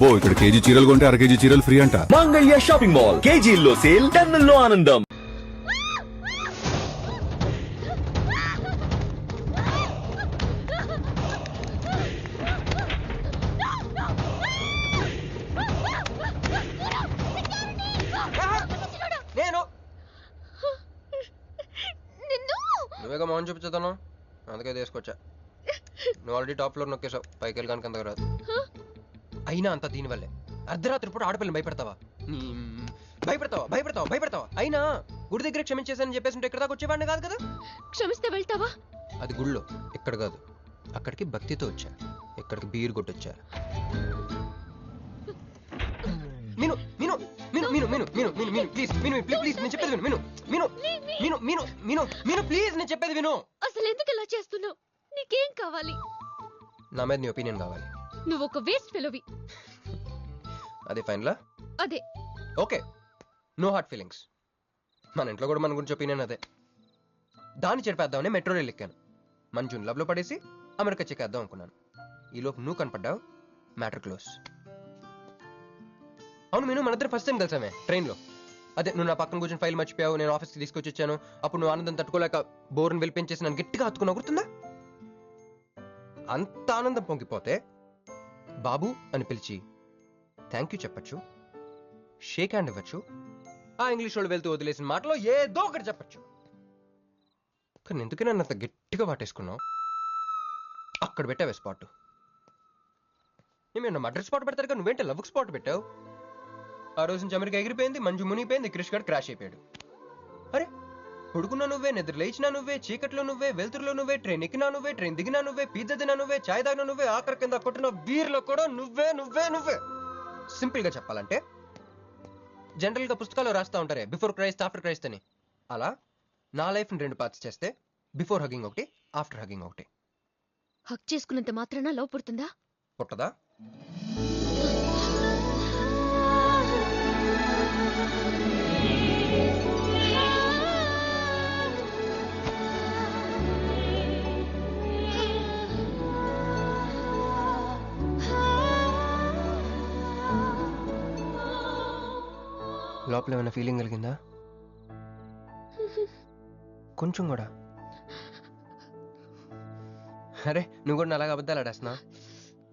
బో ఇక్కడ కేజీ చీరలు కొంటే అర కేజీ చీరలు ఫ్రీ అంట. మంగళ్య షాపింగ్ మాల్, కేజీల్లో సేల్, టన్నుల్లో ఆనందం. నువ్వేగా మౌన్ చూపించుతాను, అందుకే తీసుకొచ్చా. నువ్వు ఆల్రెడీ టాప్ ఫ్లోర్ నొక్కేసావు, పైకి వెళ్ళి కనుక రాదు. అయినా అంత దీనివల్లే అర్ధరాత్రి పూట ఆడపిల్లని భయపెడతావా? భయపెడతావా? అయినా గుడి దగ్గర క్షమించేసానని చెప్పేసి ఉంటే ఇక్కడ దాకా వచ్చేవాడిని కాదు కదా. క్షమిస్తే వెళ్తావా? అది గుళ్ళో, ఇక్కడ కాదు. అక్కడికి భక్తితో వచ్చా, ఇక్కడికి బీరు కొట్టొచ్చా. మీను మీను మీను మీను మీను మీను మీను మీను ప్లీజ్ మీను ప్లీజ్ నేను చెప్పేది విను. మీను మీను మీను మీను మీను ప్లీజ్ నేను చెప్పేది విను. అసలు ఎందుకు ఇలా చేస్తున్నావు? నీకేం కావాలి? నా మీద నీ ఒపీనియన్ కావాలి. నువ్వు ఒక వేస్ట్ ఫెలోవి. అదే ఫైనలా? అదే. Okay, no heart feelings. మన ఇంట్లో కూడా మన గురించి ఒపీనియన్ అదే. దాన్ని చెరిపేద్దామని మెట్రో రైల్ ఎక్కాను. మంజుని లవ్ లో పడేసి అమెరికా చెక్కేద్దాం అనుకున్నాను. ఈలోపు నువ్వు కనపడ్డావు, మ్యాటర్ క్లోజ్. అవును మీను, మన ఇద్దరు ఫస్ట్ టైం కలిసామే ట్రైన్లో. అదే నువ్వు నా పక్కన కూర్చొని ఫైల్ మర్చిపోయావు, నేను ఆఫీస్కి తీసుకొచ్చి వచ్చాను. అప్పుడు నువ్వు ఆనందం తట్టుకోలేక బోర్ని వెళ్ళిపించేసి నన్ను గట్టిగా హత్తుకున్నా, గుర్తుందా? అంత ఆనందం పొంగిపోతే బాబు అని పిలిచి థ్యాంక్ యూ చెప్పచ్చు, షేక్ హ్యాండ్ ఇవ్వచ్చు, ఆ ఇంగ్లీష్ వాళ్ళు వెళ్తూ వదిలేసిన మాటలో ఏదో ఒకటి చెప్పచ్చు. కానీ ఎందుకే నన్ను అంత గట్టిగా వాటేసుకున్నావు? అక్కడ పెట్టావే స్పాట్. ఏమన్నా మర్డర్ స్పాట్ పెడతారు కదా, నువ్వేంటే లవ్ స్పాట్ పెట్టావు. ఆ రోజు నుంచి అమెరికా ఎగిరిపోయింది, మంజు మునిగిపోయింది, క్రిష్ గారు క్రాష్ అయిపోయాడు. అరే పడుకున్నా నువ్వే, నిద్ర లేచినా నువ్వే, చీకట్లో నువ్వే, వెలుతురులో నువ్వే, ట్రైన్ ఎక్కినా నువ్వే, ట్రైన్ దిగినా నువ్వే, పిజ్జా తినా నువ్వే, చాయ్ తాగినా నువ్వే, ఆఖరి కింద కొట్టిన బీర్లో కూడా నువ్వే నువ్వే నువ్వే. సింపుల్ గా చెప్పాలంటే జనరల్ గా పుస్తకాలు రాస్తా ఉంటారే బిఫోర్ క్రైస్ట్ ఆఫ్టర్ క్రైస్ట్ అని, అలా నా లైఫ్ ని 2 పార్ట్స్ చేస్తే బిఫోర్ హగ్గింగ్ ఒకటి, ఆఫ్టర్ హగ్గింగ్ ఒకటి. హక్ చేసుకున్నంత మాత్రాన లవ్ పుడుతుందా? పుట్టదా? లోపల ఏమైనా ఫీలింగ్ కలిగిందా? కొంచెం కూడా? అరే నువ్వు కూడా అలాగ అబద్ధాలు ఆడేస్తున్నా?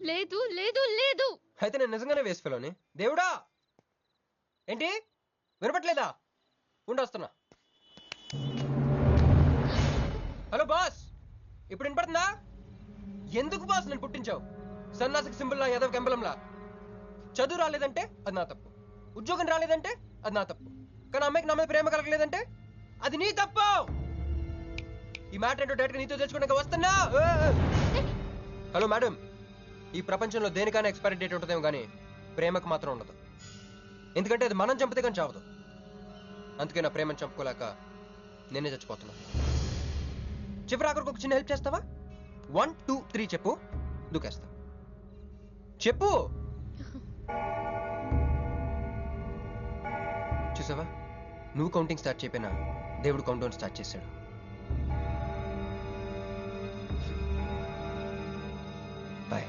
లేదు లేదు లేదు. అయితే నేను నిజంగానే వేస్ట్ ఫెలోని. దేవుడా, ఏంటి వినపట్లేదా? ఉండొస్తున్నా. హలో బాస్, ఇప్పుడు వినపడుతుందా? ఎందుకు బాస్ నన్ను పుట్టించావు? సన్నాసికి సింబల్ లా, యాదవ్ గంబలంలా. చదువు రాలేదంటే అది నా తప్పు, ఉద్యోగం రాలేదంటే అది నా తప్పు, కానీ అమ్మాయికి నా మీద ప్రేమ కలగలేదంటే అది నీ తప్పు. ఈ మ్యాటర్ ఏంటో డైరెక్ట్గా నీతో తెలుసుకున్నాక వస్తున్నా. హలో మేడం, ఈ ప్రపంచంలో దేనికైనా ఎక్స్పైరీ డేట్ ఉంటుందేమో కానీ ప్రేమకు మాత్రం ఉండదు. ఎందుకంటే అది మనం చంపితే కానీ చావదు. అందుకే నా ప్రేమను చంపుకోలేక నేనే చచ్చిపోతున్నా. చివరి ఆఖరికి ఒక చిన్న హెల్ప్ చేస్తావా? 1 2 3 చెప్పు, దూకేస్తా. చెప్పు. చూసావా, నువ్వు కౌంటింగ్ స్టార్ట్ చేయపోయినా దేవుడు కౌంట్ డౌన్ స్టార్ట్ చేశాడు. బాయ్.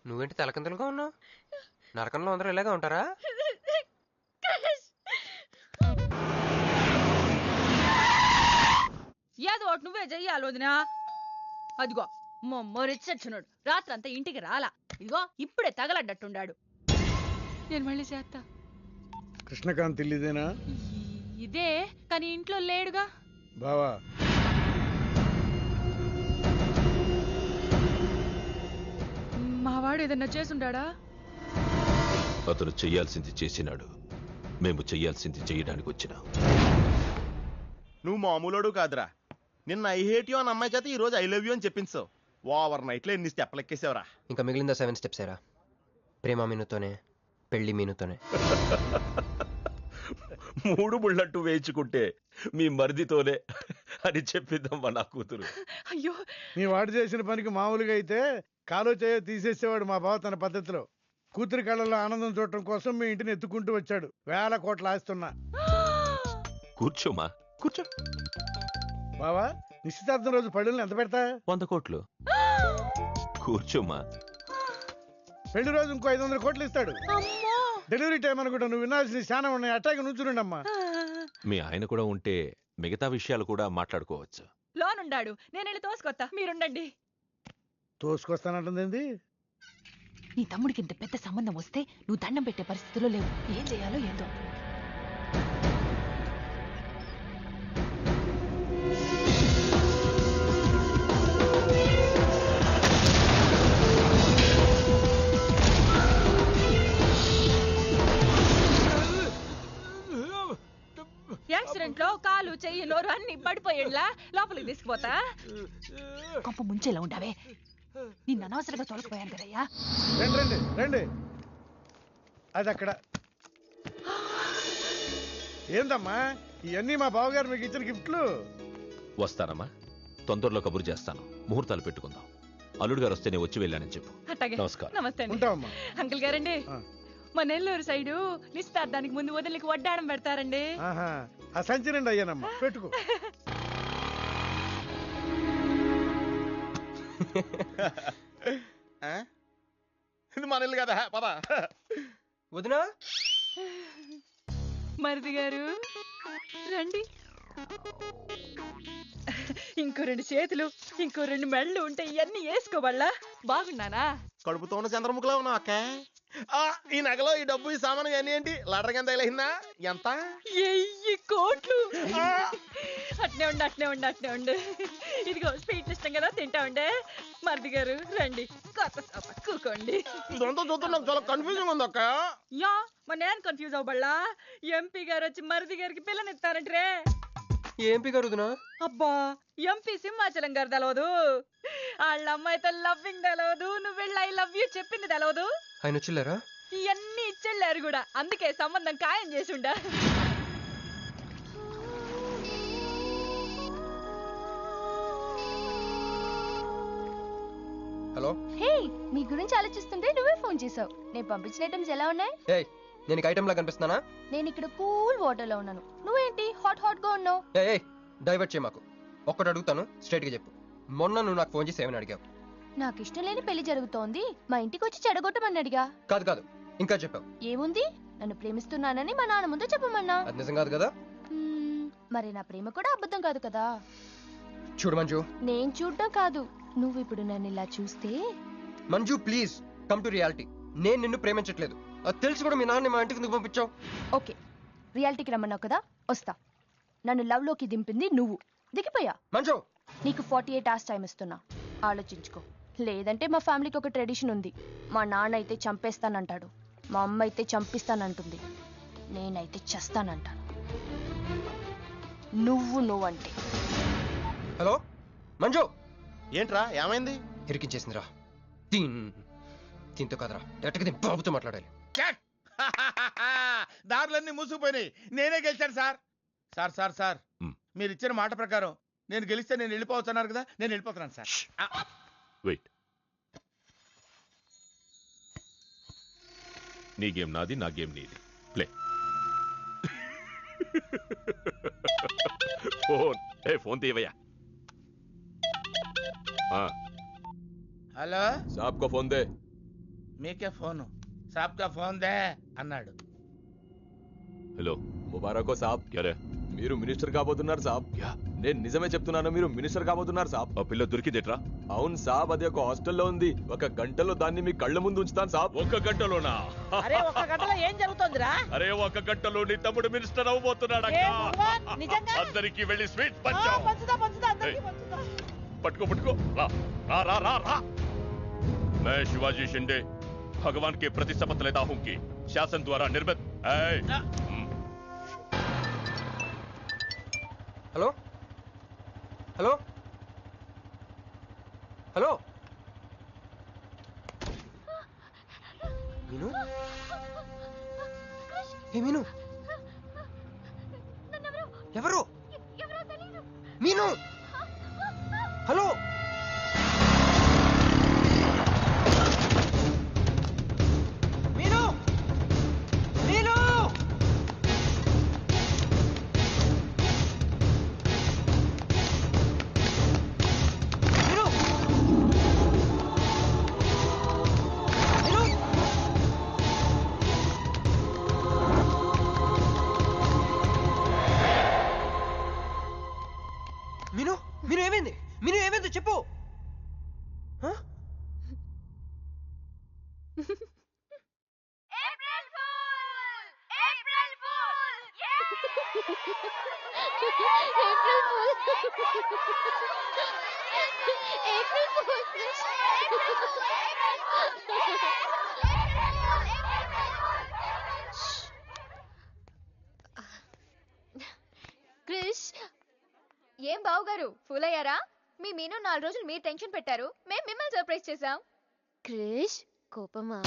నువ్వేంటి తలకిందులుగా ఉన్నావు? నరకంలో అందరూ ఇలాగే ఉంటారా? ఏదో ఒకటి నువ్వే చెయ్యాలి వదినా. అదిగో మొమ్మరిచ్చచ్చున్నాడు, రాత్రంతా ఇంటికి రాలా. ఇదిగో ఇప్పుడే తగలడ్డట్టుండాడు. నేను మళ్ళీ చేస్తా. కృష్ణకాంత్ ఇల్లుదేనా? ఇదే, కానీ ఇంట్లో లేడుగా. బావా, మావాడు ఏదన్నా చేసుండాడా? అతను చెయ్యాల్సింది చేసినాడు, మేము చెయ్యాల్సింది చెయ్యడానికి వచ్చినా. నువ్వు మామూలుడు కాదురా. నిన్న ఐ హేట్ యూ అని అమ్మాయి చేత ఈ రోజు ఐ లవ్ యూ అని చెప్పించావు. ఓవర్ నైట్ లో ఎన్ని స్టెప్లు ఎక్కేసావురా. ఇంకా మిగిలిందా 7 స్టెప్స్ ఏరా. ప్రేమ మీనుతోనే, పెళ్లి మీనుతోనే. మూడు ముళ్ళట్టు వేయించుకుంటే మీ మరిదితోనే అని చెప్పిద్దమ్మా నా కూతురు. అయ్యో మీ వాడు చేసిన పనికి మామూలుగా అయితే కాలో చేయో తీసేసేవాడు మా బావ తన పద్ధతిలో. కూతురి కళ్ళలో ఆనందం చూడటం కోసం మీ ఇంటిని ఎత్తుకుంటూ వచ్చాడు. 1000 కోట్లు ఆస్తున్నా. కూర్చోమా, కూర్చో. బావా, నిశ్చితార్థం రోజు పళ్ళుల్ని ఎంత పెడతా? 100 కోట్లు. కూర్చోమా. పెళ్లి రోజు ఇంకో 500 కోట్లు ఇస్తాడు. అమ్మో డెలివరీ టైం అనుకుంటా. నువ్వు వినాల్సిన చాలా ఉన్నాయి. అట్టాగే నుంచుండమ్మా. మీ ఆయన కూడా ఉంటే మిగతా విషయాలు కూడా మాట్లాడుకోవచ్చు. లోనుండాడు, నేను వెళ్ళి తోసుకొత్తా, మీరుండండి. తోసుకొస్తానంటుంది. నీ తమ్ముడికి ఇంత పెద్ద సంబంధం వస్తే నువ్వు దండం పెట్టే పరిస్థితిలో లేవు. ఏం చేయాలో ఏందో. యాక్సిడెంట్ లో కాలు చెయ్యి నోరు అన్ని పడిపోయేలా లోపలికి తీసుకుపోతా. కొంప ముంచేలా ఉండవే. నిన్ను అనవసరంగా తోలకపోయాను కదయ్యా. రండి రండి రండి. అది అక్కడ. ఏందమ్మా ఇవన్నీ మా బావగారు మీకు ఇచ్చిన గిఫ్ట్లు? వస్తానమ్మా, తొందరలో కబురు చేస్తాను. ముహూర్తాలు పెట్టుకుందాం. అల్లుడు గారు వస్తే నేను వచ్చి వెళ్ళానని చెప్పు. అట్టాగే. నమస్కారం. నమస్తే అండి. ఉంటావమ్మా. అంకుల్ గారండి, ఆ. మా నెల్లూరు సైడు నిశ్చితార్థానికి ముందు వదిలికి వడ్డాణం పెడతారండి. ఆహా, ఆ సంచి నిండి అయ్యానమ్మా, పెట్టుకో. ఇది మన ఇల్లు కదా, పద. వదినా మరిది గారు రండి. ఇంకో 2 చేతులు, ఇంకో 2 మెళ్ళు ఉంటే ఇవన్నీ వేసుకోవాలా? బాగున్నానా? కడుపుతో ఉన్న చంద్రముఖిలో ఉన్నావు అక్క. ఈ నగలో ఈ డబ్బు ఈ సామాను ఇవన్నీ ఏంటి? లడర్ కింద తగిలిందా? ఎంత? 1000 కోట్లు. అట్నే ఉండు, అట్నే ఉండు, అట్నే ఉండు. ఇదిగో స్వీట్ ఇష్టం కదా, తింటా ఉండే. మరిది గారు రండి, కొత్త సోఫా కూకోండి. ఇదంతా చూస్తే నాకు చాలా కన్ఫ్యూజింగ్ ఉంది అక్క. యా మరి నేను కన్ఫ్యూజ్ అవ్వబల్లా. ఎంపీ గారు వచ్చి మరిది గారికి పిల్లనిస్తారంట్రే. ఏంపి గారు వదినా? అబ్బా, ఎంపీ సింహాచలం గారు తెలవదు, వాళ్ళ అమ్మాయితో లవ్వింగ్ తెలవదు, నువ్వు వెళ్ళి ఐ లవ్ యూ చెప్పింది తెలవదు. ఆయన వచ్చిల్లారా? ఇవన్నీ ఇచ్చెళ్ళారు కూడా, అందుకే సంబంధం ఖాయం చేసుండా. హలో. హే, నీ గురించి ఆలోచిస్తుంటే నువ్వే ఫోన్ చేసావు. నేను పంపించిన ఐటమ్స్ ఎలా ఉన్నాయి? ఏయ్, నేను ఐటమ్ లా కనిపిస్తున్నానా? నేను ఇక్కడ కూల్ వాటర్ లో ఉన్నాను, నువ్వేంటి హాట్ హాట్ గా ఉన్నావు? ఏయ్ డైవర్ట్ చేయ మాకు. ఒక్కటి అడుగుతాను, స్ట్రైట్ గా చెప్పు. మొన్న నువ్వు నాకు ఫోన్ చేసి ఏమని అడిగావు? నాకు ఇష్టం లేని పెళ్లి జరుగుతోంది, మా ఇంటికి వచ్చి చెడగొట్టమని అడిగా. కాదు కాదు, ఇంకా చెప్పావు. ఏముంది, నన్ను ప్రేమిస్తున్నానని మా నాన్న ముందు చెప్పమన్నా. అది నిజం కాదు కదా? మరి నా ప్రేమ కూడా అబద్ధం కాదు కదా? చూడు మంజు. నేను చూడటం కాదు, నువ్వు ఇప్పుడు నన్ను ఇలా చూస్తే. Manju please come to reality. నేను నిన్ను ప్రేమించట్లేదు, అది తెలిసి కూడా మీ నాన్న మా ఇంటికి ఎందుకు పంపించావు? ఓకే, రియాలిటీకి రమ్మన్నావు కదా, వస్తా. నన్ను లవ్ లోకి దింపింది నువ్వు, దిగిపోయా. మంజు నీకు 48 hours టైం ఇస్తున్నా, ఆలోచించుకో. లేదంటే మా ఫ్యామిలీకి ఒక ట్రెడిషన్ ఉంది. మా నాన్న అయితే చంపేస్తానంటాడు, మా అమ్మ అయితే చంపిస్తానంటుంది, నేనైతే చస్తానంటాను. నువ్వంటే. హలో మంజు. ఏంట్రా ఏమైంది? ఇరికించేసిందిరా. దీంతో కదరా, డైరెక్ట్గా దీని బాబుతో మాట్లాడాలి. దారులన్నీ మూసుకుపోయినాయి. నేనే గెలిచాను సార్. సార్ సార్ సార్, మీరు ఇచ్చిన మాట ప్రకారం నేను గెలిస్తే నేను వెళ్ళిపోవచ్చు అన్నారు కదా, నేను వెళ్ళిపోతున్నాను సార్. వెయిట్. నీ గేమ్ నాది, నా గేమ్ నీది. ప్లే. ఫోన్ తీవయ్యా. హలో, సాబ్ కో ఫోన్ దే. మీకే ఫోను, సాబ్ కా ఫోన్ దే అన్నాడు. హలో. ముబారకో సాబ్. క్యారే? మీరు మినిస్టర్ కాబోతున్నారు సాబ్. నేను నిజమే చెప్తున్నాను, మీరు మినిస్టర్ కాబోతున్నారు సాబ్. ఆ పిల్ల దొరికిదేట్రా? అవును సాబ్, అది ఒక హాస్టల్లో ఉంది. 1 గంటలో దాన్ని మీ కళ్ళ ముందు ఉంచుతాను సాబ్. 1 గంటలోనా? అరే 1 గంటలో ఏం జరుగుతుందిరా? అరే 1 గంటలో నీ తమ్ముడు మినిస్టర్ అవబోతున్నాడు. నిజంగా? అందరికి వెళ్ళి స్వీట్ పంచావు. पटको पटको रा रा रा रा रा। मैं शिवाजी शिंदे भगवान के प्रति शपथ लेता हूं कि शासन द्वारा निर्मित हेलो हेलो हेलो मीनू, हे मीनू ఎవరు? మీను. హలో. మీను. మీను. మీను. మీను. మీను. మీను ఏమైంది? మీను ఏమైంది చెప్పు. హ? క్రిష్, ఏం బావగారు ఫుల్ అయ్యారా? మీ మీను 4 రోజులు మీరు టెన్షన్ పెట్టారు, మేము మిమ్మల్ని సర్ప్రైజ్ చేసాం. క్రిష్ కోపమా?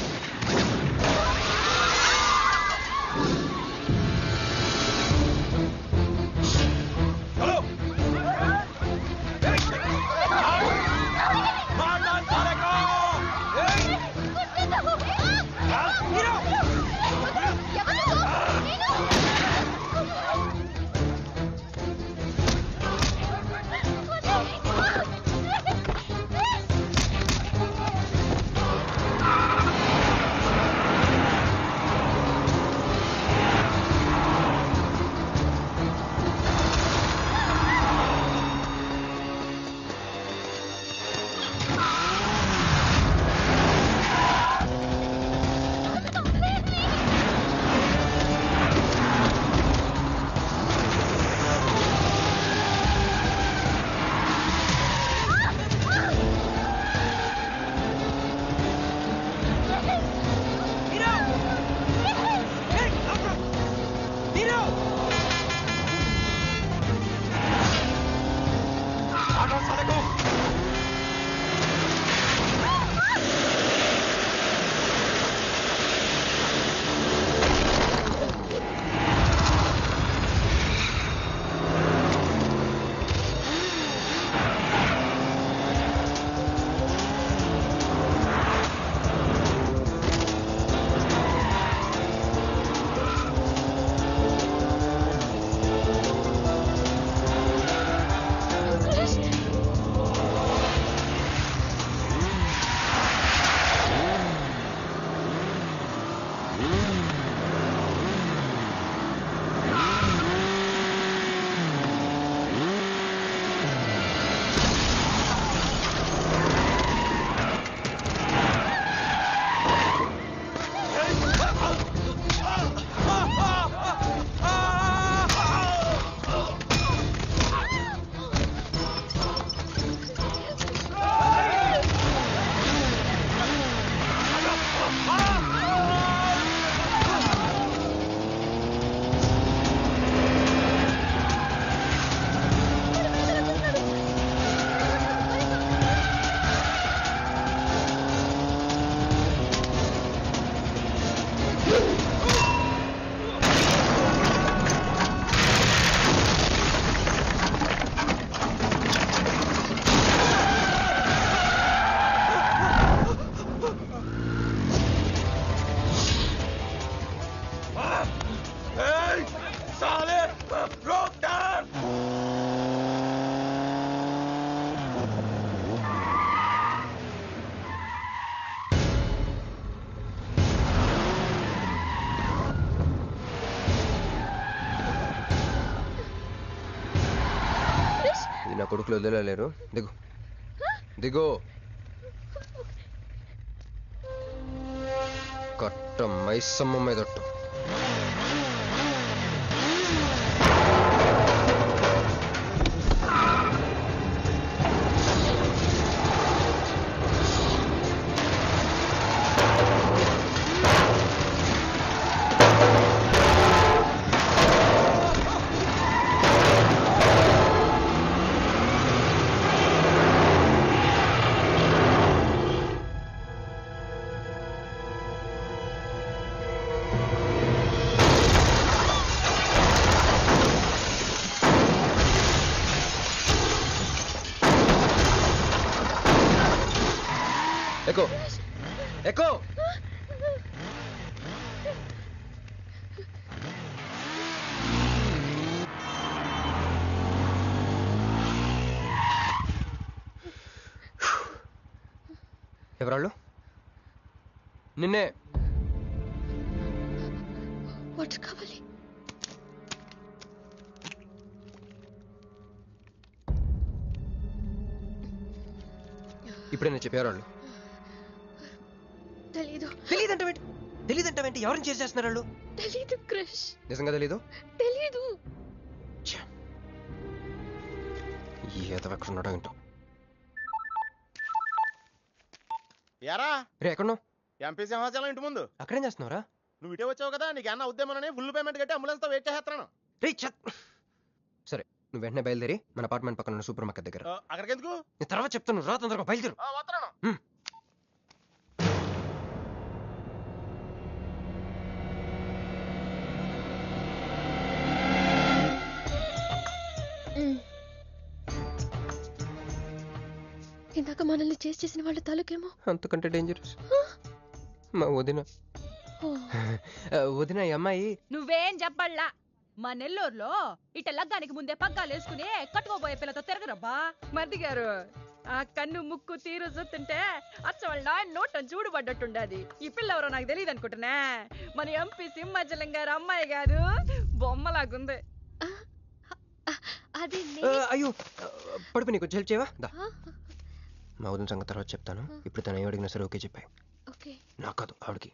నా కొడుకులు వదిలేలేరు. దిగు దిగు. కట్ట మైసమ్మ మీదట్టు. ఎక్కు ఎక్కు. ఎవరాళ్ళు? నిన్నే. వాటర్ కావాలి. ఇప్పుడైనా చెప్పారు వాళ్ళు. తెలీదు. తెలీదంటే ఎవరిని చేసి చేస్తున్నారు వాళ్ళు? తెలీదు క్రిష్. నిజంగా తెలీదు? తెలీదు. ఏదో ఎక్కడ ఉన్నాడో ఏంటో. యారా రే ఎక్కడున్నావు? ఎంపీ సింహాచలం ఇంటి ముందు. అక్కడేం చేస్తున్నావురా? నువ్వు ఇటే వచ్చావు కదా, నీకు అన్న ఉద్యమనని ఫుల్ పేమెంట్ కట్టి అంబులెన్స్ తో వెయిట్ చేస్తున్నాను. రే సరే, నువ్వు వెంటనే బయలుదేరి మన అపార్ట్మెంట్ పక్కన ఉన్న సూపర్ మార్కెట్ దగ్గర. అక్కడికి ఎందుకు? నేను తర్వాత చెప్తాను, రా తొందరగా బయలుదేరు. వస్తున్నాను. ఇందాక మనల్ని చేసిన వాళ్ళ తాలూకేమో. అంతకంటే డేంజరస్ మా వదిన. వదిన ఈ అమ్మాయి. నువ్వేం చెప్పల్లా. మా నెల్లూరులో ఇట లగ్గానికి ముందే పగ్గాలు వేసుకుని కట్టుకోబోయే పిల్లతో తిరగరబ్బా. మర్ది గారు, ఆ కన్ను ముక్కు తీరు చూస్తుంటే అచ్చ వాళ్ళ నాయన నోటం చూడబడ్డట్టుండది. ఈ పిల్ల ఎవరో నాకు తెలియదు అనుకుంటున్నా. మన ఎంపీ సింహాచలం గారు అమ్మాయి కాదు, బొమ్మలాగుంది. అది అయ్యో పడుపు, నీకు హెల్ప్ చేయవా? దా, మా వదిన సంగతి తర్వాత చెప్తాను. ఇప్పుడు తను ఏం అడిగినా సరే ఓకే చెప్పాయి. నాకు కాదు, ఆవిడకి.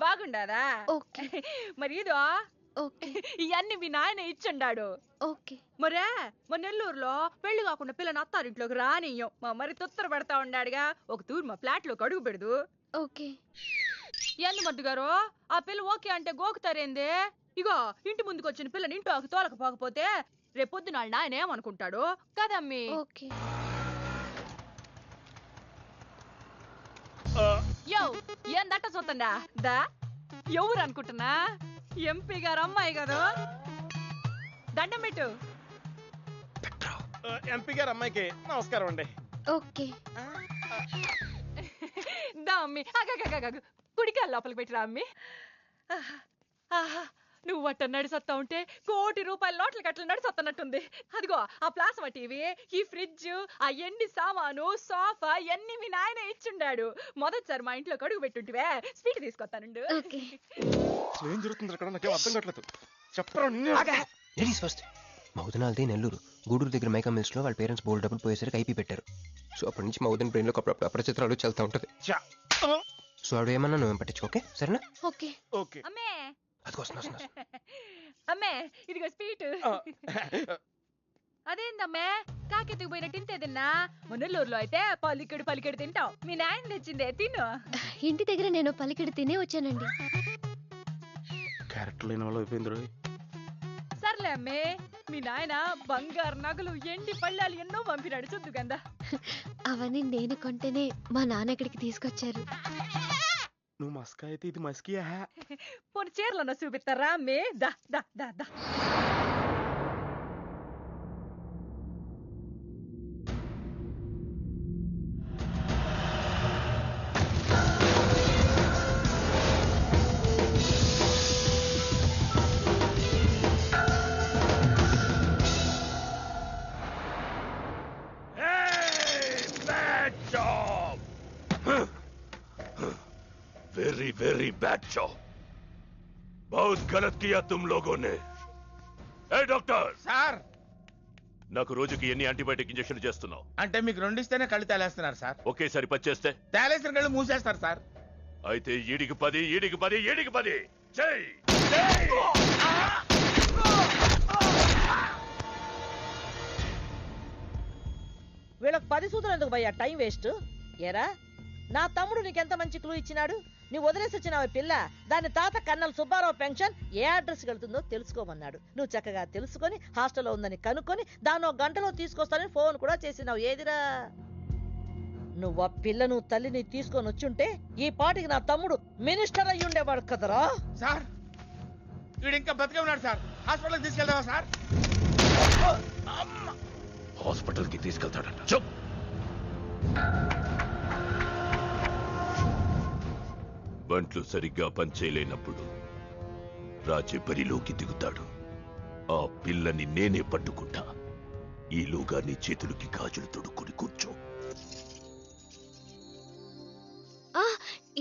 బాగుండాదా? మరి ఇదో ఇవన్నీ మీ నాయన ఇచ్చుండాడు. మరే మా నెల్లూరులో పెళ్లి కాకుండా పిల్లని అత్తారింట్లోకి రానియ్యం. మా మరి తొత్తర పడతా ఉండాడుగా, ఒక తూరు మా ఫ్లాట్ లోకి అడుగు పెడదు. ఎందు మద్దు గారు, ఆ పిల్ల ఓకే అంటే గోకుతారేంది? ఇగో ఇంటి ముందుకు వచ్చిన పిల్లని ఇంటి తోలకపోకపోతే రేపొద్దున నాయన ఏమనుకుంటాడు కదమ్మీ? యో ఏందట్ట చూతండా దా, ఎవరు అనుకుంటున్నా? ఎంపీ గారు అమ్మాయి కదా. దండం పెట్టు. ఎంపీ గారు అమ్మాయికి నమస్కారం అండి. దా అమ్మి, కుడికాయ లోపలికి పెట్టిరా అమ్మి. నువ్వు అట్ట నడిసొత్తా ఉంటే ₹1 కోటి నోట్ల కట్టలు నడిసొత్తనట్టుంది. అదిగో ఆ ప్లాస్మా టీవీ, ఈ ఫ్రిడ్జ్, ఆ ఎన్ని సామాను, సోఫా ఎన్ని మీ నాయన ఇచ్చుండాడు. మొదటిసారి మా ఇంట్లో కడుగు పెట్టుంటివే, స్వీట్ తీసుకొస్తానుండు. ఏం జరుగుతుంది అక్కడ? నాకేం అర్థం కావట్లేదు. చెప్పరా. మా వదినాలది నెల్లూరు. గూడూరు దగ్గర మైకా మిల్స్ లో వాళ్ళ పేరెంట్స్ బోల్డ్ డబ్బులు పోయేసరికి ఐపీ పెట్టారు. సో అప్పటి నుంచి మా వదిన బ్రెయిన్ లో అప్పుడప్పుడు అపరిచిత్రాలు చల్తా ఉంటది. సో ఆవిడ ఏమన్నా నువ్వేం పట్టించుకోకే, సరేనా? అమ్మే అదిగో అమ్మే, ఇదిగో స్వీట్. అదేందమ్మే కాకెత్తుకు పోయినట్టు ఇంతే తిన్నా? మున్నెల్లూరులో అయితే పలికెడు తింటావు. మీ నాయన తెచ్చిందే తిను. ఇంటి దగ్గర నేను పలికెడు తినే వచ్చానండి. క్యారెక్టర్ లేని వాళ్ళు అయిపోయింది. సర్లే అమ్మే, మీ నాయన బంగారు నగలు, ఎండి పళ్ళాలు ఎన్నో పంపినాడు చూద్దు గందా. అవన్నీ నేను కొంటేనే మా నాన్న ఇక్కడికి తీసుకొచ్చారు. నువ్వు మస్కా అయితే ఇది మస్కియా? పోనీ చీరలన్నా చూపిస్తారా అమ్మే? దా దా దా దా. Very very bad job. बहुत गलत किया तुम लोगों ने. ए डॉक्टर సార్, నాకు రోజుకి ఎన్ని యాంటీబయాటిక్ ఇంజెక్షన్ చేస్తున్నావు? అంటే మీకు 2 ఇస్తేనే కళ్ళు తేలేస్తున్నారు సార్. ఒకేసారి 10 చేస్తే తేలేసిన కళ్ళు మూసేస్తారు సార్. అయితే ఈడికి 10 చెయ్. వీళ్ళకి 10 సూత్రం ఎందుకు భయ్యా టైం వేస్ట్? ఏరా, నా తమ్ముడు నీకెంత మంచి క్లూ ఇచ్చినాడు. నీ వదిలేసి వచ్చిన పిల్ల దాని తాత కన్నల సుబ్బారావు పెన్షన్ ఏ అడ్రస్ వెళ్తుందో తెలుసుకోమన్నాడు. నువ్వు చక్కగా తెలుసుకొని హాస్టల్లో ఉందని కనుక్కొని దాన్ని 1 గంటలో తీసుకొస్తానని ఫోన్ కూడా చేసినావు. ఏదిరా, నువ్వు ఆ పిల్లను తల్లిని తీసుకొని వచ్చుంటే ఈ పాటికి నా తమ్ముడు మినిస్టర్ అయ్యి ఉండేవాడు కదరా. సార్, వీడు ఇంకా బతికే ఉన్నాడు సార్. హాస్పిటల్కి తీసుకెళ్తావా సార్? హాస్పిటల్ కి తీసుకెళ్తాడంట. చెప్ బంట్లు సరిగ్గా పనిచేయలేనప్పుడు రాజే బరిలోకి దిగుతాడు. ఆ పిల్లని నేనే పట్టుకుంటా. ఈలోగా నీ చేతులకి గాజులు తొడుక్కుని కూర్చో.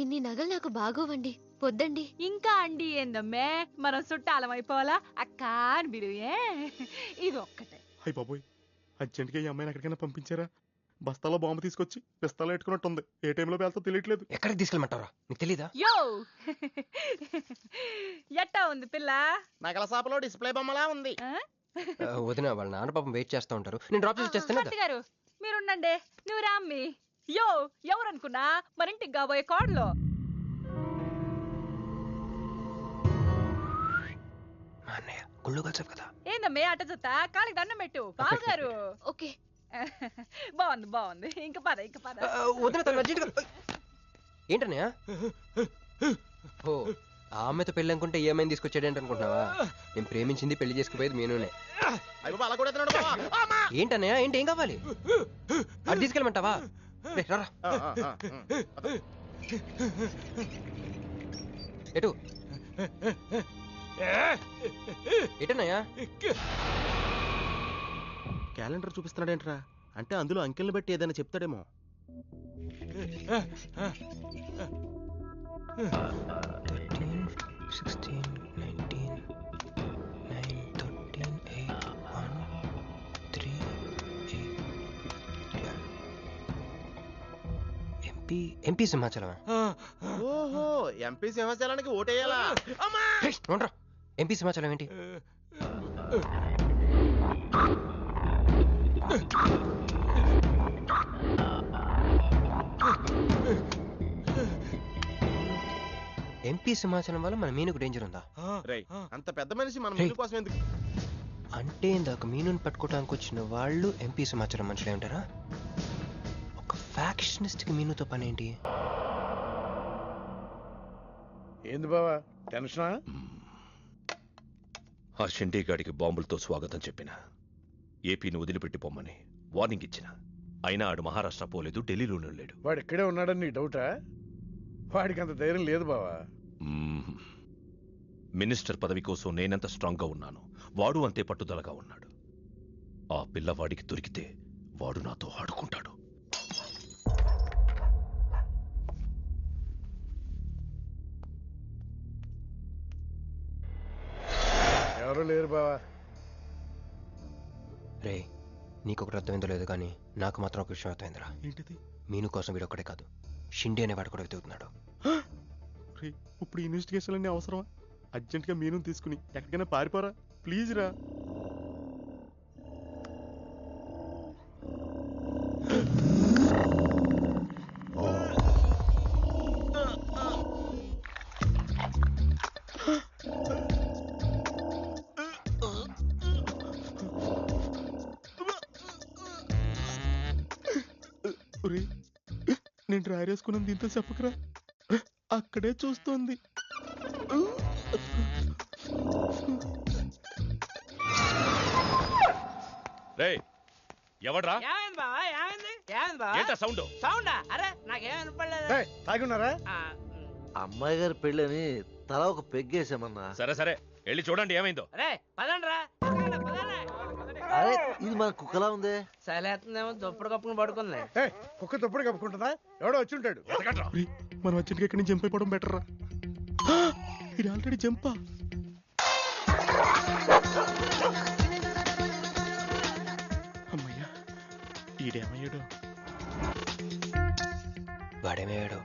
ఇన్ని నగలు నాకు బాగోవండి, పొద్దండి. ఇంకా అండి ఏందమ్మే, మనం చుట్టాలం అయిపోవాలా అక్క అని బిరువే. ఇది ఒక్కటే. అయ్యి బాబోయ్, అర్జెంట్గా ఈ అమ్మాయిని ఎక్కడికైనా పంపించారా? బస్తాలో బాంబు తీసుకొచ్చి పిస్తాలో పెట్టుకున్నట్టుంది. ఏ టైంలో వెళ్తా తెలియట్లేదు. ఎక్కడికి తీసుకెళ్ళమంటారా, నీకు తెలీదా? యో ఎట్టా ఉంది పిల్ల? నగల షాపులో డిస్ప్లే బొమ్మలా ఉంది. వదిన వాళ్ళ నాన్న పాపం వెయిట్ చేస్తూ ఉంటారు, నేను డ్రాప్ చేసి చేస్తాను. భర్త గారు మీరుండండి, నువ్వు రామ్మి. యో ఎవరనుకున్నా మన ఇంటికి కాబోయే కోడలో. గుళ్ళు కలిసావు కదా. ఏందమ్మే అట్ట చూస్తా, కాలికి దండం పెట్టు. బావగారు ఓకే. బాగుంది బాగుంది, ఇంక పద ఇంక పద. వదిన ఏంటన్నయ్య? ఓ ఆ అమ్మాయితో పెళ్ళి అనుకుంటే ఏమైంది తీసుకొచ్చాడేంటి అనుకుంటున్నావా? నేను ప్రేమించింది పెళ్లి చేసుకుపోయేది మీనునే. ఏంటన్నయ్య ఏంటి, ఏం కావాలి? అది తీసుకెళ్ళమంటావా? రారా. ఎటు ఎటన్నయ్యా? క్యాలెండర్ చూపిస్తున్నాడేంట్రా? అంటే అందులో అంకెల్ని బట్టి ఏదైనా చెప్తాడేమో. ఎంపీ సింహాచలం. ఓహో, ఎంపీ సింహాచలానికి ఓటేయాలా? ఎంపీ సింహాచలం ఏంటి? ఎంపీ సింహాచలం వల్ల మన మీనుకు డేంజర్ ఉందా? అంత పెద్ద మనిషి మన మీను కోసం ఎందుకు? అంటే ఇందాక మీనుని పట్టుకోవడానికి వచ్చిన వాళ్ళు ఎంపీ సింహాచలం మనుషులే ఉంటారా? ఒక ఫ్యాక్షనిస్ట్ కి మీనుతో పని ఏంటి? ఏంది బావా టెన్షనా? ఆ షిండేగాడికి బాంబులతో స్వాగతం చెప్పిన, ఏపీని వదిలిపెట్టి పొమ్మని వార్నింగ్ ఇచ్చిన. అయినా ఆడు మహారాష్ట్ర పోలేదు, ఢిల్లీలోనే లేడు. వాడు ఇక్కడే ఉన్నాడని నీ డౌటా? వాడికి అంత ధైర్యం లేదు బావా. మినిస్టర్ పదవి కోసం నేనెంత స్ట్రాంగ్గా ఉన్నాను, వాడు అంతే పట్టుదలగా ఉన్నాడు. ఆ పిల్లవాడికి దొరికితే వాడు నాతో ఆడుకుంటాడు. ఎవరు లేరు బావా. రే నీకొకటి అర్థమైందో లేదు కానీ నాకు మాత్రం ఒక విషయం అర్థమైందిరా. ఏంటిది? మీను కోసం వీడు ఒక్కడే కాదు, షిండే అనే వాడు కూడా వెతుకుతున్నాడు. ఇప్పుడు ఇన్వెస్టిగేషన్ అన్నీ అవసరమా? అర్జెంట్గా మీను తీసుకుని ఎక్కడికైనా పారిపోరా ప్లీజ్ రా. నేను డ్రైర్ వేసుకున్నాను, దీంతో చెప్పకరా. అక్కడే చూస్తోంది. ఎవడ్రా? తాగున్నారా? అమ్మాయి గారి పెళ్ళని తల ఒక పెగ్గేసామన్నా. సరే సరే వెళ్ళి చూడండి ఏమైందో. అరే ఇది మన కుక్కలా ఉంది. సలేతుందేమో దుప్పుడు కప్పుకుని పడుకుంది. కుక్క దుప్పుడు కప్పుకుంటుందా? ఎవడో వచ్చి ఉంటాడు. మనం అర్జెంట్గా ఇక్కడి నుంచి జంప్ అయిపోవడం బెటర్ రా. ఇది ఆల్రెడీ జంపా. అమ్మయ్యా, ఈడేమయ్యాడు? వాడేమయ్యాడు?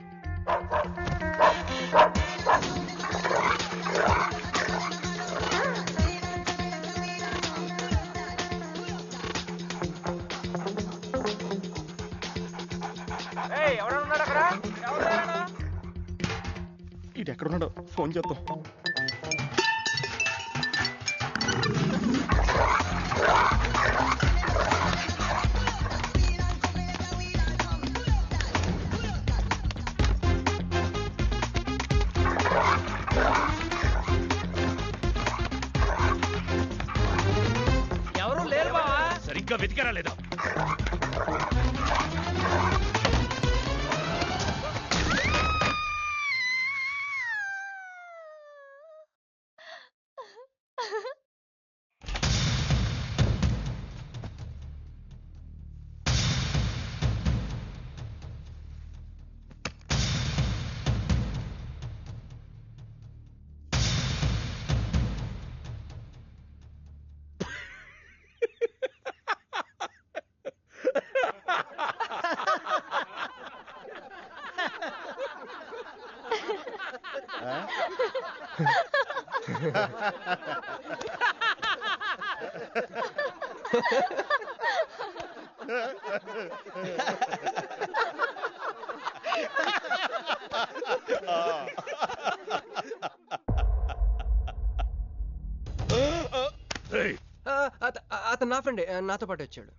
ఇది ఎక్కడున్నాడో ఫోన్ చేద్దాం. ఎవరు లేరు బావా. సరిగ్గా వెతికారా లేదా? అతను నా ఫ్రెండే, నాతో పాటు వచ్చాడు.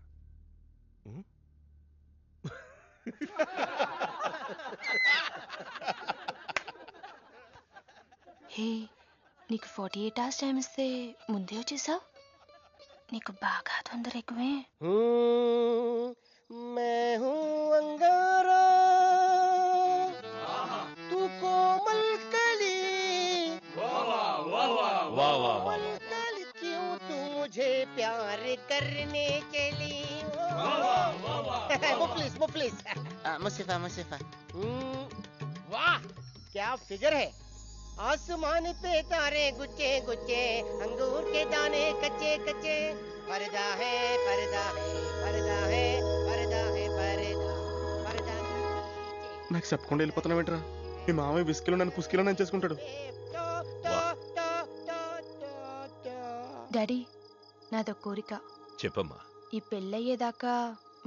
హే, నీకు 48 hours టైం ఇస్తే ముందే వచ్చేసావు. నీకు బాగా తొందర ఎక్కువే. मैं हूँ अंगारा तू कोमल कली कोमल कली क्यों तू मुझे प्यार करने चली मुफलिस मुसीफा वाह क्या फिगर है. आसमान पे तारे गुच्चे गुच्चे अंगूर के दाने कच्चे कच्चे पर्दा है पर्दा है पर्दा है पर्दा है पर्दा पर्दा నాకు చెప్పకుండా వెళ్ళిపోతున్నావు ఏంట్రా? మీ మామయ్య విస్కిలో నన్ను పుస్కిలో నన్ను చేసుకుంటాడు. డాడీ, నాదో కోరిక. చెప్పమ్మా. ఈ పెళ్ళయ్యేదాకా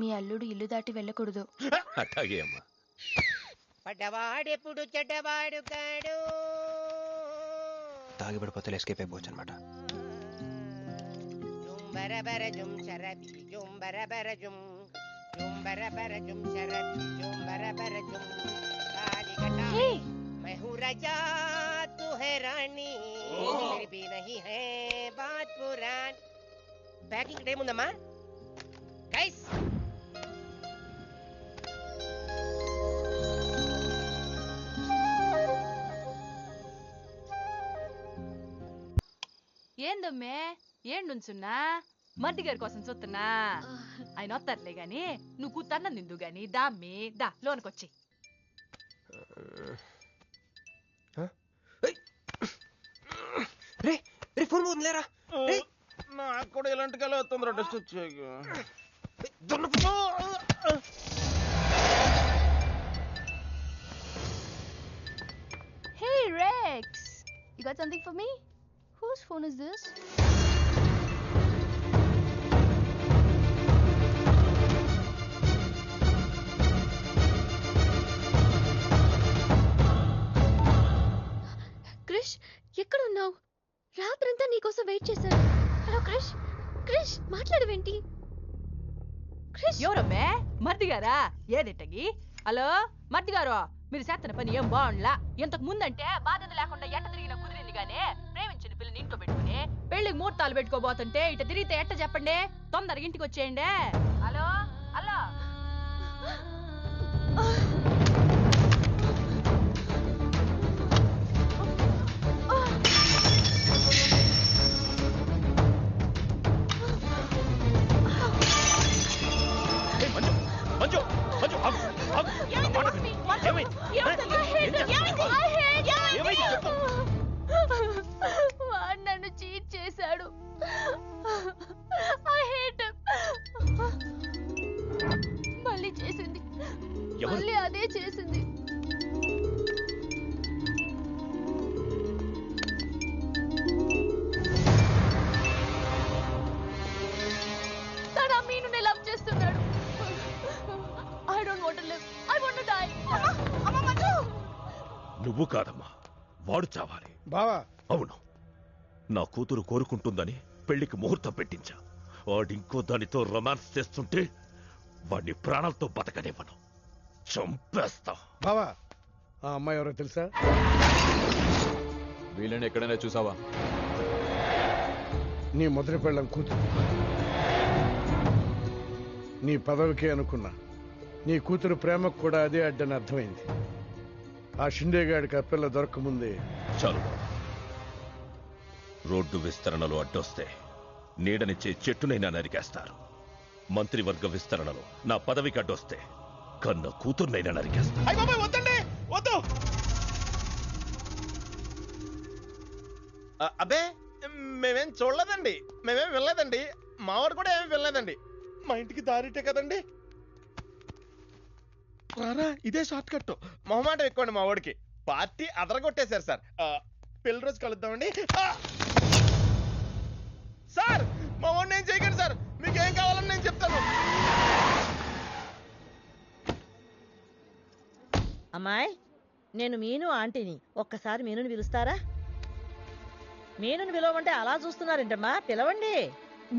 మీ అల్లుడు ఇల్లు దాటి వెళ్ళకూడదు. అట్లాగే అమ్మా. పడ్డవాడెప్పుడు చెడ్డవాడు కాడు. తాగిపడిపోతే ఎస్కేప్ అయిపోవచ్చు అనమాట. జుంబరబర జుం శరబి జుంబరబర జుం జుంబరబర జుం శరబి జుంబరబర జుం కాలికటా मैं हूँ राजा तू है रानी फिर भी नहीं है बात पुरानी. ప్యాకింగ్ టైం ఉందమ్మా గైస్. ఏందమ్మే ఏండుంచున్నా మర్ది గారి కోసం చూస్తున్నా. ఆయన వస్తారులే గాని నువ్వు కూతన్నం తిందు గాని దామ్మి దా లోనకొచ్చి. రే రే ఫోన్ పోతుంది లేరా. నాకు కూడా ఇలాంటి కళ వస్తుంది. టెస్ట్ వచ్చాక Hey Rex, you got something for me? Whose phone is this? Krish, ఎక్కడున్నావు? రాత్రంతా నీకోసం వెయిట్ చేశాను. హలో క్రిష్, క్రిష్ మాట్లాడవేంటి? క్రిష్, ఎవరమ్మే? మర్ది గారా? ఏదిట్టగి? హలో మర్ది గారు, మీరు చేస్తున్న పని ఏం బాగుండ్లా. ఇంతకు ముందంటే బాధ్యత లేకుండా ఎట్ట తిరిగిన కుదిరింది గానీ ప్రేమించిన పిల్లని ఇంట్లో పెట్టుకుని పెళ్లికి ముహూర్తాలు పెట్టుకోబోతుంటే ఇట తిరిగితే ఎట్ట చెప్పండి? తొందరగా ఇంటికి వచ్చేయండి. Hello hello. మంజు మంజు ఆగు, ఆగు. నా మాట విను. ఏమైంది? ఏమైంది చెప్పు. వాడు నన్ను చీట్ చేశాడు. I hate him. మళ్ళీ చేసింది, ఎవరు? మళ్ళీ అదే చేసింది. తను ఆ మీనుని లవ్ చేస్తున్నాడు. I don't want to live. I want to die. అమ్మ మంజు. నువ్వు కాదమ్మా, వాడు చావాలి. బావా, అవును, నా కూతురు కోరుకుంటుందని పెళ్లికి ముహూర్తం పెట్టించా. వాడింకో దానితో రొమాన్స్ చేస్తుంటే వాడిని ప్రాణాలతో బతకనివ్వను, చంపేస్తా. బావా, ఆ అమ్మాయి ఎవరో తెలుసా? వీళ్ళని ఎక్కడైనా చూసావా? నీ మొదటి పెళ్ళం కూతురు. నీ పదవికే అనుకున్నా, నీ కూతురు ప్రేమకు కూడా అదే అడ్డని అర్థమైంది. ఆ షిండేగాడికి ఆ పిల్ల దొరకముందే. చాలు, రోడ్డు విస్తరణలో అడ్డొస్తే నీడనిచ్చే చెట్టునైనా నరికేస్తారు. మంత్రివర్గ విస్తరణలో నా పదవికి అడ్డొస్తే కన్న కూతుర్నైనా నరికేస్తారు. వద్దండి, వద్దు. అబ్బే, మేమేం చూడలేదండి, మేమేం వినలేదండి. మావాడు కూడా ఏమీ వినలేదండి. మా ఇంటికి దారిటే కదండి. రారా, ఇదే షార్ట్ కట్. మొహమాట ఎక్కువండి మా వాడికి. పార్టీ అదరగొట్టేశారు సార్. పెళ్లి రోజు కలుద్దామండి. సార్ మా వాడిని ఏం చేయకండి సార్, మీకు ఏం కావాలని నేను చెప్తాను. అమ్మాయి, నేను మీను ఆంటీని. ఒక్కసారి మీనుని పిలుస్తారా? మీనుని పిలవమంటే అలా చూస్తున్నారేంటమ్మా, పిలవండి.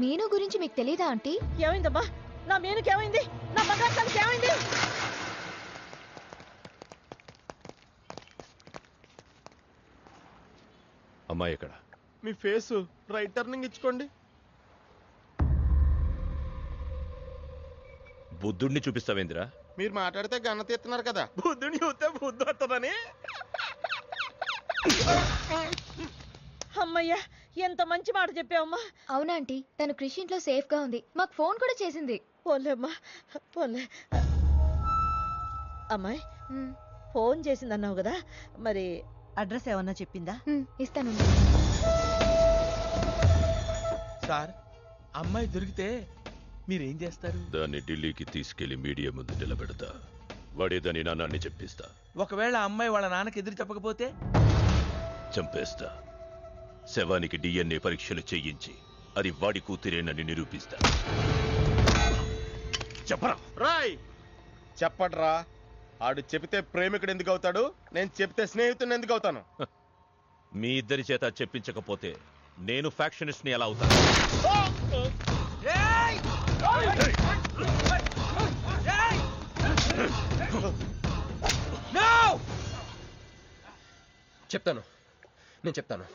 మీను గురించి మీకు తెలీదా ఆంటీ? ఏమైందమ్మా? నా మీనుకి ఏమైంది? నా బంగారు తల్లికి ఏమైంది? అమ్మాయి ఎక్కడ? మీ ఫేస్ రైట్ టర్నింగ్ ఇచ్చుకోండి. బుద్ధుడిని చూపిస్తావేందిరా? మీరు మాట్లాడితే గన్న తీస్తున్నారు కదా, బుద్ధుని చూస్తే బుద్ధి వస్తుందని. అమ్మయ్యా, ఎంత మంచి మాట చెప్పావమ్మా. అవునా ఆంటీ, తను కృషి ఇంట్లో సేఫ్ గా ఉంది. మాకు ఫోన్ కూడా చేసింది. పోలేమ్మా, పోలే. అమ్మాయి, ఫోన్ చేసిందన్నావు కదా, మరి అడ్రస్ ఏమన్నా చెప్పిందా? ఇస్తాను. సార్, అమ్మాయి దొరికితే మీరేం చేస్తారు? దాన్ని ఢిల్లీకి తీసుకెళ్లి మీడియా ముందు నిలబెడతా. వాడేదని నాన్నని చెప్పిస్తా. ఒకవేళ అమ్మాయి వాళ్ళ నాన్నకి ఎదురు చెప్పకపోతే చంపేస్తా. శవానికి DNA పరీక్షలు చేయించి అది వాడి కూతురేనని నిరూపిస్తా. చెప్పరా? రాయ్ చెప్పడ్రా. ఆడు చెబితే ప్రేమికుడు ఎందుకు అవుతాడు, నేను చెప్తే స్నేహితుడిని ఎందుకు అవుతాను? మీ ఇద్దరి చేత చెప్పించకపోతే నేను ఫ్యాక్షనిస్ట్ ని ఎలా అవుతాను? చెప్తాను, నేను చెప్తాను.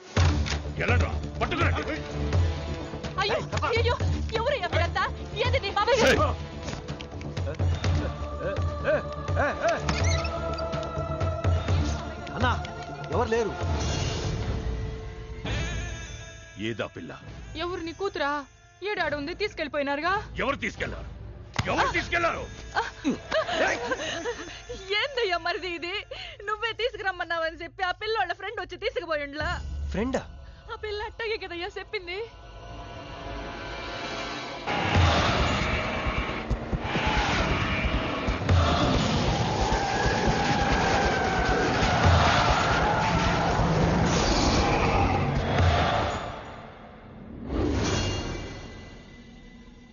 అయ్యో అయ్యో, ఎవరయ్యా మీరంతా? ఏది నీ బాబాయ్ గారు? అన్నా, ఎవరు లేరు. ఏదా పిల్ల? ఎవరు నీ కూతురా? ఏడాడు ఉంది, తీసుకెళ్లిపోయినారుగా. ఎవరు తీసుకెళ్లారు? ఎవరు తీసుకెళ్లారు? ఏందయ్యా మరిది ఇది? నువ్వే తీసుకురమ్మన్నావని చెప్పి ఆ పిల్లోళ్ళ ఫ్రెండ్ వచ్చి తీసుకుపోయిండ్లా. ఫ్రెండా? ఆ పిల్ల అట్టగే కదయ్యా చెప్పింది.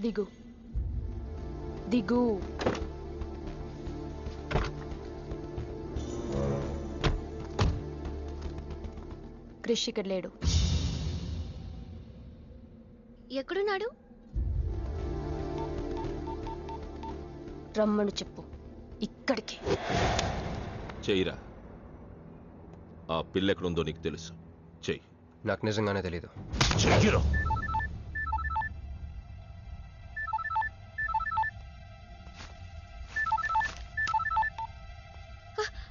దిగు దిగు. క్రిష్ ఇక్కడ లేడు. ఎక్కడున్నాడు? రమ్మను చెప్పు, ఇక్కడికి. చెయ్యిరా. ఆ పిల్ల ఎక్కడుందో నీకు తెలుసు. చెయ్యి. నాకు నిజంగానే తెలీదు. చెయ్యిరా.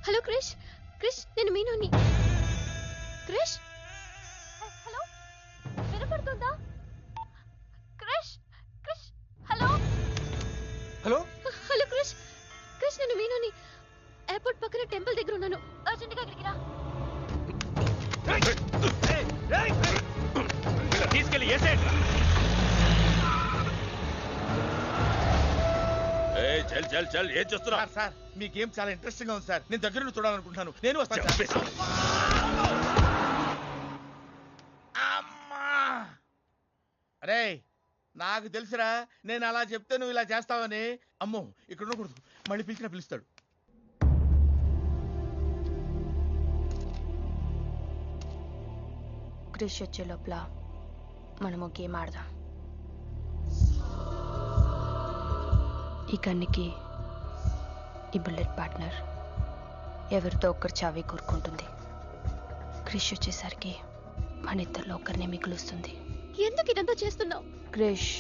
హలో క్రిష్, క్రిష్ నేను మీనుని. క్రిష్, హలో, వినపడుతుందా? Krish, Krish, hello hello hello Krish, Krish నేను మీనుని. ఎయిర్పోర్ట్ పక్కన టెంపుల్ దగ్గర ఉన్నాను. అర్జెంట్గా అక్కడికి రా. తీసుకెళ్ళి చల్ చల్ చల్. ఏం చేస్తున్నా? సార్, మీ గేమ్ చాలా ఇంట్రెస్టింగ్ గా ఉంది సార్. నేను దగ్గర నుండి చూడాలనుకుంటున్నాను. నేను వస్తాను. అరే, నాకు తెలుసురా, నేను అలా చెప్తే నువ్వు ఇలా చేస్తావని. అమ్మో, ఇక్కడ ఉండకూడదు. మళ్ళీ పిలిచినా పిలుస్తాడు. క్రిష్ వచ్చే లోపల మనము గేమ్ ఆడదాం. ఈ కన్నికి ఈ బుల్లెట్ పార్ట్నర్ ఎవరితో ఒక్కరు చావే కోరుకుంటుంది. క్రిష్ వచ్చేసరికి మన ఇద్దరిలో ఒక్కరినే మిగులుస్తుంది. ఎందుకు ఇదంతా చేస్తున్నావు? క్రిష్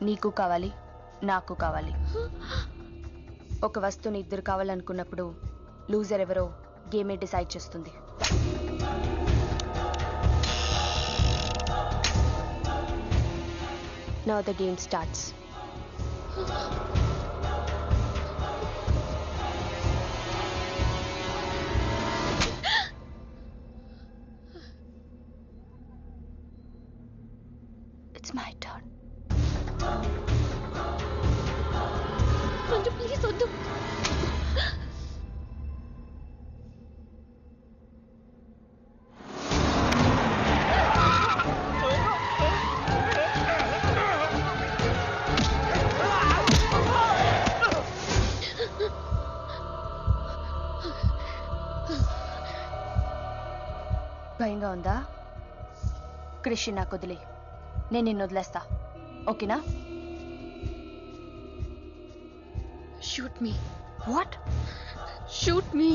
నీకు కావాలి, నాకు కావాలి. ఒక వస్తువుని ఇద్దరు కావాలనుకున్నప్పుడు లూజర్ ఎవరో గేమే డిసైడ్ చేస్తుంది. Now the game starts. It's my turn. Manju please వద్దు. భయంగా ఉందా? క్రిష్ నాకు వదిలే, నేను నిన్ను వదిలేస్తా, ఓకేనా? Shoot me. What? Shoot me.